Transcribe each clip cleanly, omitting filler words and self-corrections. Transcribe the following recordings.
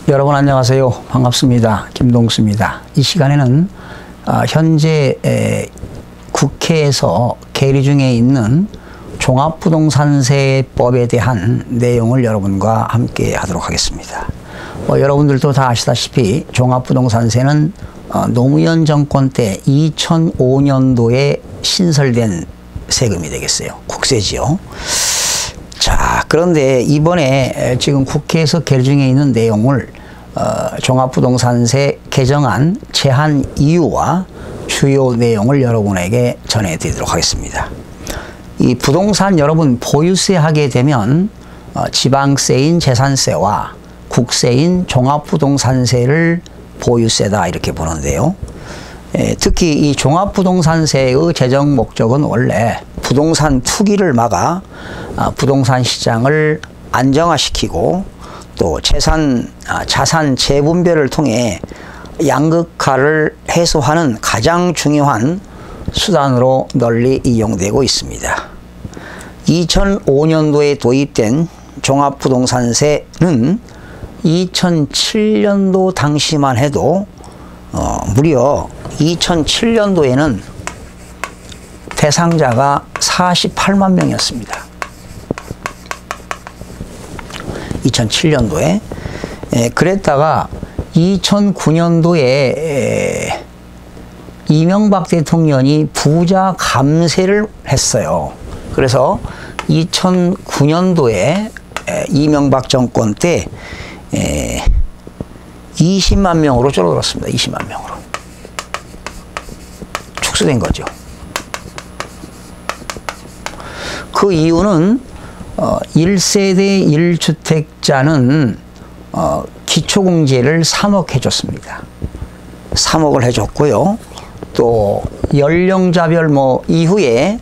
여러분 안녕하세요. 반갑습니다. 김동수입니다. 이 시간에는 현재 국회에서 계류 중에 있는 종합부동산세법에 대한 내용을 여러분과 함께 하도록 하겠습니다. 여러분들도 다 아시다시피 종합부동산세는 노무현 정권 때 2005년도에 신설된 세금이 되겠어요. 국세지요. 자, 그런데 이번에 지금 국회에서 계류 중에 있는 내용을 종합부동산세 개정안 제한 이유와 주요 내용을 여러분에게 전해드리도록 하겠습니다. 이 부동산 여러분 보유세 하게 되면 지방세인 재산세와 국세인 종합부동산세를 보유세다 이렇게 보는데요. 특히 이 종합부동산세의 제정 목적은 원래 부동산 투기를 막아 부동산 시장을 안정화시키고 또 자산 재분배를 통해 양극화를 해소하는 가장 중요한 수단으로 널리 이용되고 있습니다. 2005년도에 도입된 종합부동산세는 2007년도 당시만 해도 무려 2007년도에는 대상자가 48만 명이었습니다. 2007년도에 그랬다가 2009년도에 이명박 대통령이 부자 감세를 했어요. 그래서 2009년도에 이명박 정권 때 20만 명으로 줄어들었습니다. 20만 명으로. 축소된 거죠. 그 이유는 1세대 1주택자는 기초공제를 3억 해줬습니다. 3억을 해줬고요. 또 연령자별 이후에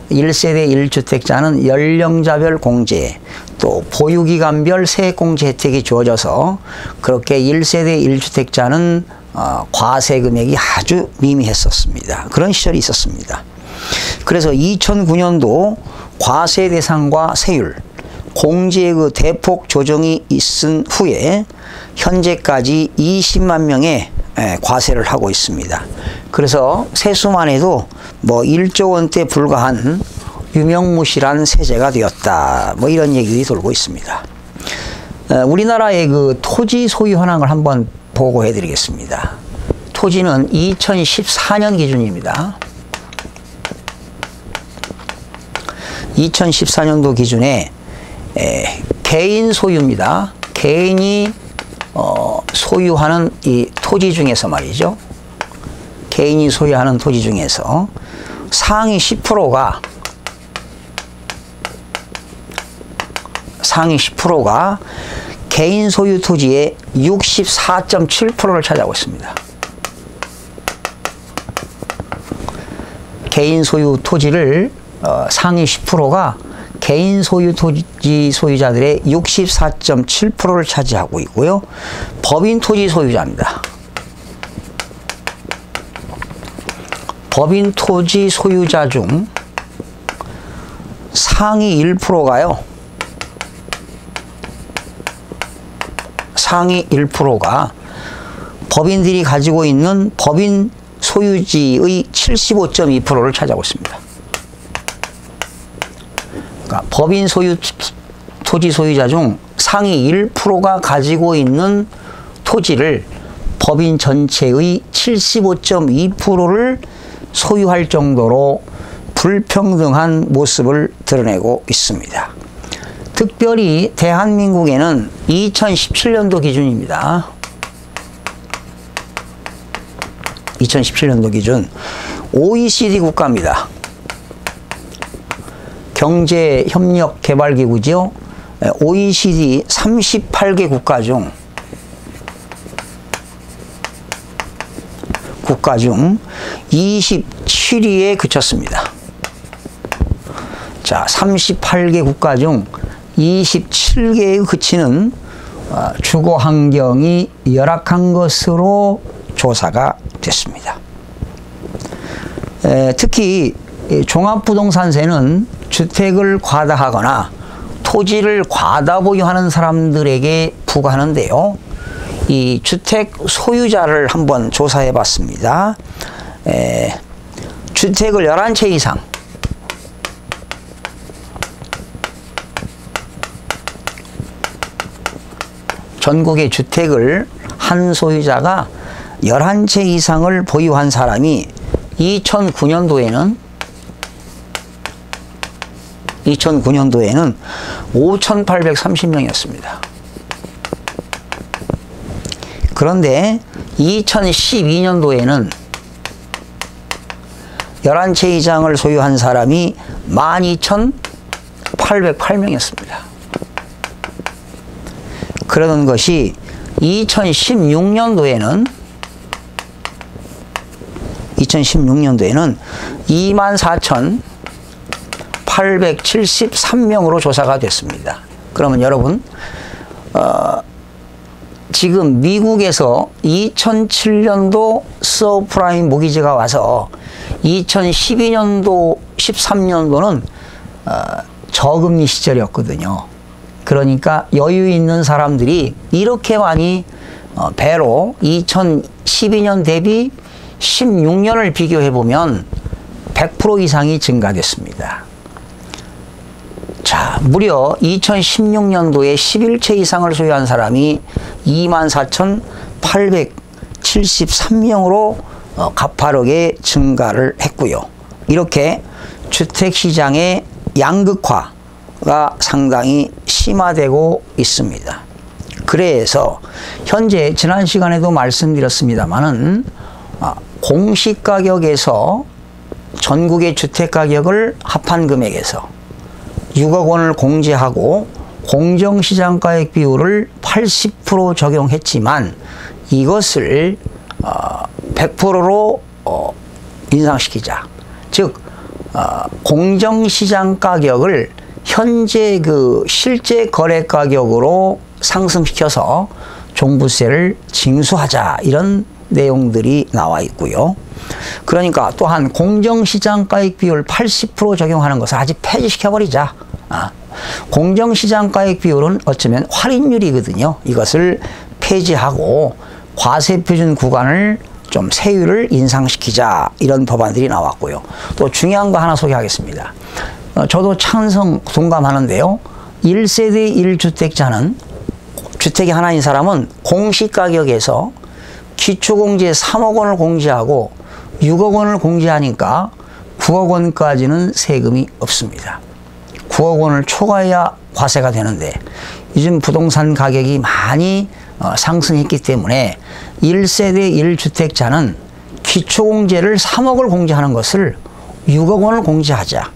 1세대 1주택자는 연령자별 공제, 또 보유기간별 세액공제 혜택이 주어져서 그렇게 1세대 1주택자는 과세 금액이 아주 미미했었습니다. 그런 시절이 있었습니다. 그래서 2009년도 과세 대상과 세율, 공제의 그 대폭 조정이 있은 후에 현재까지 20만 명의 과세를 하고 있습니다. 그래서 세수만 해도 1조 원대 불과한 유명무실한 세제가 되었다. 이런 얘기들이 돌고 있습니다. 우리나라의 그 토지 소유 현황을 한번 보고해 드리겠습니다. 토지는 2014년 기준입니다. 2014년도 기준에 개인 소유입니다. 개인이 소유하는 이 토지 중에서 말이죠. 개인이 소유하는 토지 중에서 상위 10%가 개인 소유 토지의 64.7%를 차지하고 있습니다. 개인 소유 토지를 상위 10%가 개인 소유 토지 소유자들의 64.7%를 차지하고 있고요. 법인 토지 소유자입니다. 법인 토지 소유자 중 상위 1%가요. 상위 1%가 법인들이 가지고 있는 법인 소유지의 75.2%를 차지하고 있습니다. 그러니까 법인 토지 소유자 중 상위 1%가 가지고 있는 토지를 법인 전체의 75.2%를 소유할 정도로 불평등한 모습을 드러내고 있습니다. 특별히 대한민국에는 2017년도 기준입니다. 2017년도 기준 OECD 국가입니다. 경제협력개발기구죠. OECD 38개 국가 중 27위에 그쳤습니다. 자, 38개 국가 중 27개에 그치는 주거 환경이 열악한 것으로 조사가 됐습니다. 특히 종합부동산세는 주택을 과다하거나 토지를 과다 보유하는 사람들에게 부과하는데요. 이 주택 소유자를 한번 조사해 봤습니다. 주택을 11채 이상 전국의 주택을 한 소유자가 11채 이상을 보유한 사람이 2009년도에는 5,830명이었습니다. 그런데 2012년도에는 11채 이상을 소유한 사람이 12,808명이었습니다. 그러는 것이 2016년도에는 24,873명으로 조사가 됐습니다. 그러면 여러분, 지금 미국에서 2007년도 서프라임 모기지가 와서 2012년도, 13년도는 저금리 시절이었거든요. 그러니까 여유 있는 사람들이 이렇게 많이 배로 2012년 대비 16년을 비교해 보면 100% 이상이 증가됐습니다. 자, 무려 2016년도에 11채 이상을 소유한 사람이 24,873명으로 가파르게 증가를 했고요. 이렇게 주택시장의 양극화가 상당히 심화되고 있습니다. 그래서 현재 지난 시간에도 말씀드렸습니다마는 공시가격에서 전국의 주택가격을 합한 금액에서 6억 원을 공제하고 공정시장가액 비율을 80% 적용했지만 이것을 100%로 인상시키자. 즉 공정시장가격을 현재 그 실제 거래가격으로 상승시켜서 종부세를 징수하자, 이런 내용들이 나와 있고요. 그러니까 또한 공정시장가액 비율 80% 적용하는 것을 아직 폐지시켜버리자. 공정시장가액 비율은 어쩌면 할인율이거든요. 이것을 폐지하고 과세표준 구간을 좀 세율을 인상시키자, 이런 법안들이 나왔고요. 또 중요한 거 하나 소개하겠습니다. 저도 찬성 동감하는데요. 1세대 1주택자는, 주택이 하나인 사람은 공시가격에서 기초공제 3억 원을 공제하고 6억 원을 공제하니까 9억 원까지는 세금이 없습니다. 9억 원을 초과해야 과세가 되는데 요즘 부동산 가격이 많이 상승했기 때문에 1세대 1주택자는 기초공제를 3억을 공제하는 것을 6억 원을 공제하자.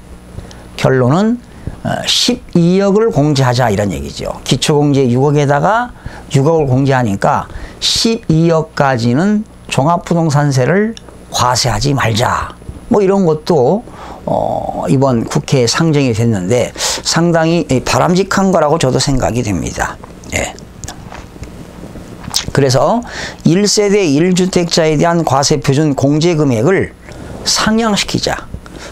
결론은 12억을 공제하자, 이런 얘기죠. 기초공제 6억에다가 6억을 공제하니까 12억까지는 종합부동산세를 과세하지 말자. 뭐 이런 것도 이번 국회에 상정이 됐는데 상당히 바람직한 거라고 저도 생각이 됩니다. 예. 그래서 1세대 1주택자에 대한 과세표준 공제 금액을 상향시키자.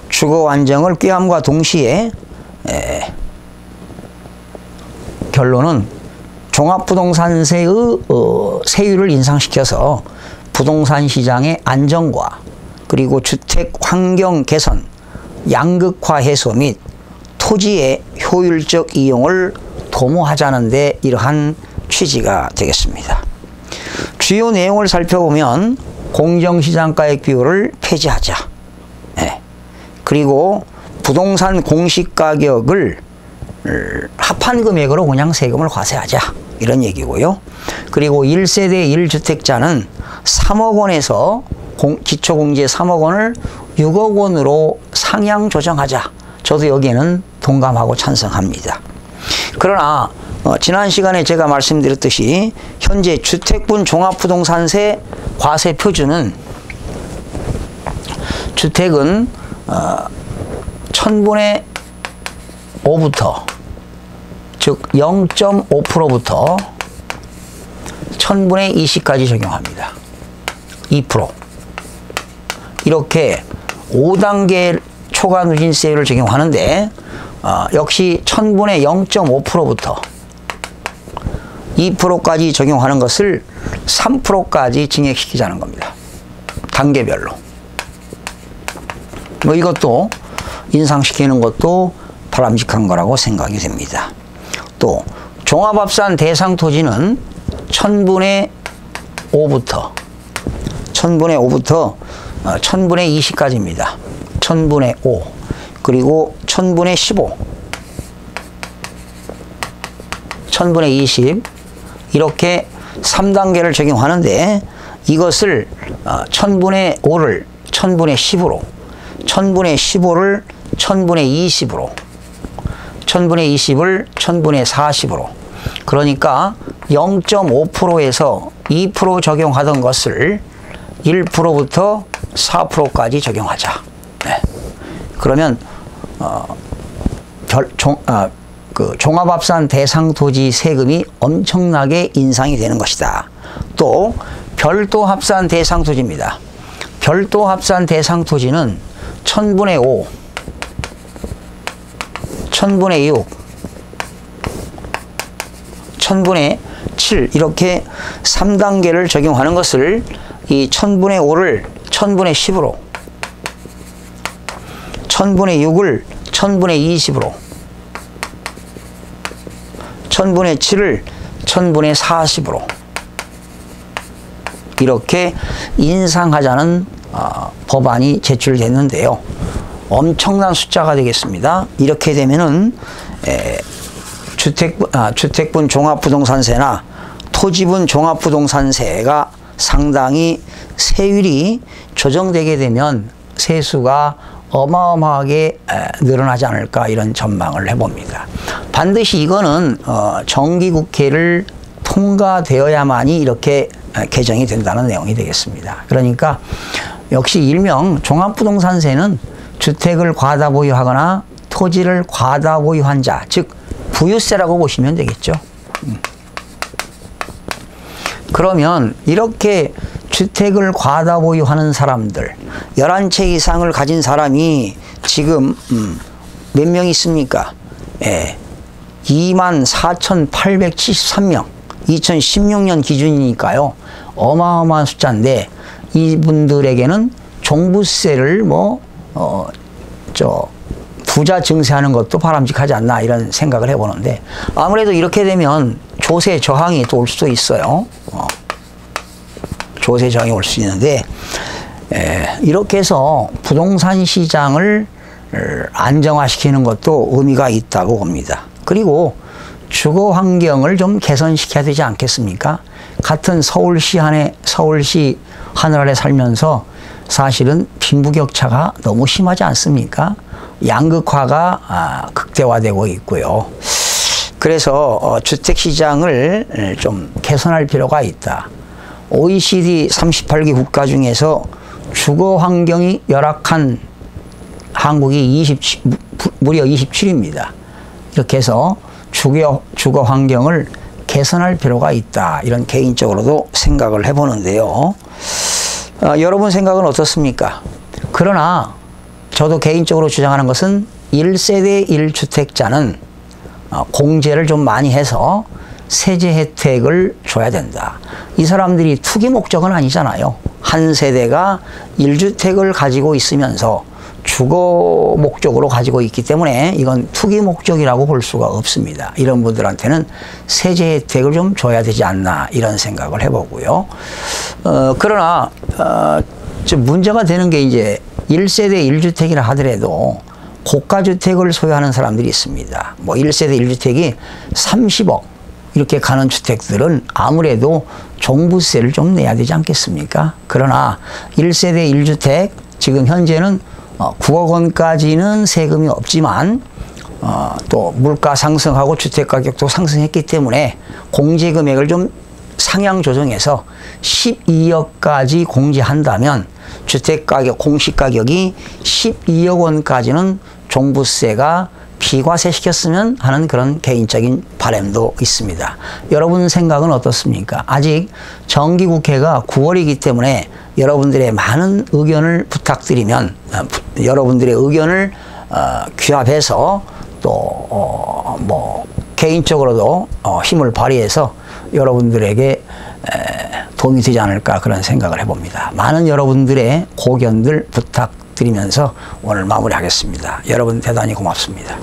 주거 안정을 꾀함과 동시에 결론은 종합부동산세의 세율을 인상시켜서 부동산 시장의 안정과 그리고 주택 환경 개선, 양극화 해소 및 토지의 효율적 이용을 도모하자는 데 이러한 취지가 되겠습니다. 주요 내용을 살펴보면 공정시장가액 비율을 폐지하자. 그리고 부동산 공시가격을 합한 금액으로 그냥 세금을 과세하자, 이런 얘기고요. 그리고 1세대 1주택자는 3억 원에서 기초공제 3억 원을 6억 원으로 상향 조정하자. 저도 여기에는 동감하고 찬성합니다. 그러나 지난 시간에 제가 말씀드렸듯이 현재 주택분 종합부동산세 과세 표준은 주택은 1000분의 5부터, 즉 0.5%부터 1000분의 20까지 적용합니다. 2%. 이렇게 5단계 초과 누진세율을 적용하는데 역시 1000분의 0.5%부터 2%까지 적용하는 것을 3%까지 증액시키자는 겁니다. 단계별로. 뭐 이것도 인상시키는 것도 바람직한 거라고 생각이 됩니다. 또 종합합산 대상 토지는 1000분의 5부터 1000분의 20까지입니다. 1000분의 5 그리고 1000분의 15 1000분의 20 이렇게 3단계를 적용하는데 이것을 1000분의 5를 1000분의 10으로 1000분의 15를 1000분의 20으로 1000분의 20을 1000분의 40으로 그러니까 0.5%에서 2% 적용하던 것을 1%부터 4%까지 적용하자. 네. 그러면 종합합산 대상 토지 세금이 엄청나게 인상이 되는 것이다. 또 별도 합산 대상 토지입니다. 별도 합산 대상 토지는 1000분의 5, 1000분의 6, 1000분의 7 이렇게 3단계를 적용하는 것을 이 1000분의 5를 1000분의 10으로 1000분의 6을 1000분의 20으로 1000분의 7을 1000분의 40으로 이렇게 인상하자는 법안이 제출됐는데요. 엄청난 숫자가 되겠습니다. 이렇게 되면은 주택분 종합부동산세나 토지분 종합부동산세가 상당히 세율이 조정되게 되면 세수가 어마어마하게 늘어나지 않을까 이런 전망을 해봅니다. 반드시 이거는 정기국회를 통과되어야만이 이렇게 개정이 된다는 내용이 되겠습니다. 그러니까 역시 일명 종합부동산세는 주택을 과다 보유하거나 토지를 과다 보유한 자, 즉 부유세라고 보시면 되겠죠. 그러면 이렇게 주택을 과다 보유하는 사람들 11채 이상을 가진 사람이 지금 몇 명 있습니까? 24,873명 2016년 기준이니까요. 어마어마한 숫자인데 이분들에게는 종부세를 부자 증세하는 것도 바람직하지 않나 이런 생각을 해보는데 아무래도 이렇게 되면 조세 저항이 또 올 수도 있어요. 조세 저항이 올 수 있는데 이렇게 해서 부동산 시장을 안정화시키는 것도 의미가 있다고 봅니다. 그리고 주거 환경을 좀 개선시켜야 되지 않겠습니까? 같은 서울시 하늘 아래 살면서 사실은 빈부격차가 너무 심하지 않습니까? 양극화가 극대화되고 있고요. 그래서 주택시장을 좀 개선할 필요가 있다. OECD 38개 국가 중에서 주거 환경이 열악한 한국이 무려 27위입니다. 이렇게 해서 주거 환경을 개선할 필요가 있다. 이런 개인적으로도 생각을 해보는데요. 여러분 생각은 어떻습니까? 그러나 저도 개인적으로 주장하는 것은 1세대 1주택자는 공제를 좀 많이 해서 세제 혜택을 줘야 된다. 이 사람들이 투기 목적은 아니잖아요. 한 세대가 1주택을 가지고 있으면서 주거 목적으로 가지고 있기 때문에 이건 투기 목적이라고 볼 수가 없습니다. 이런 분들한테는 세제 혜택을 좀 줘야 되지 않나 이런 생각을 해보고요. 그러나 좀 문제가 되는 게 이제 1세대 1주택이라 하더라도 고가주택을 소유하는 사람들이 있습니다. 뭐 1세대 1주택이 30억 이렇게 가는 주택들은 아무래도 종부세를 좀 내야 되지 않겠습니까? 그러나 1세대 1주택 지금 현재는 9억 원까지는 세금이 없지만 또 물가 상승하고 주택 가격도 상승했기 때문에 공제 금액을 좀 상향 조정해서 12억까지 공제한다면 주택 가격 공시 가격이 12억 원까지는 종부세가 비과세시켰으면 하는 그런 개인적인 바람도 있습니다. 여러분 생각은 어떻습니까? 아직 정기국회가 9월이기 때문에 여러분들의 많은 의견을 부탁드리면 여러분들의 의견을 귀합해서 또 뭐 개인적으로도 힘을 발휘해서 여러분들에게 도움이 되지 않을까 그런 생각을 해봅니다. 많은 여러분들의 고견들 부탁드리면서 오늘 마무리하겠습니다. 여러분 대단히 고맙습니다.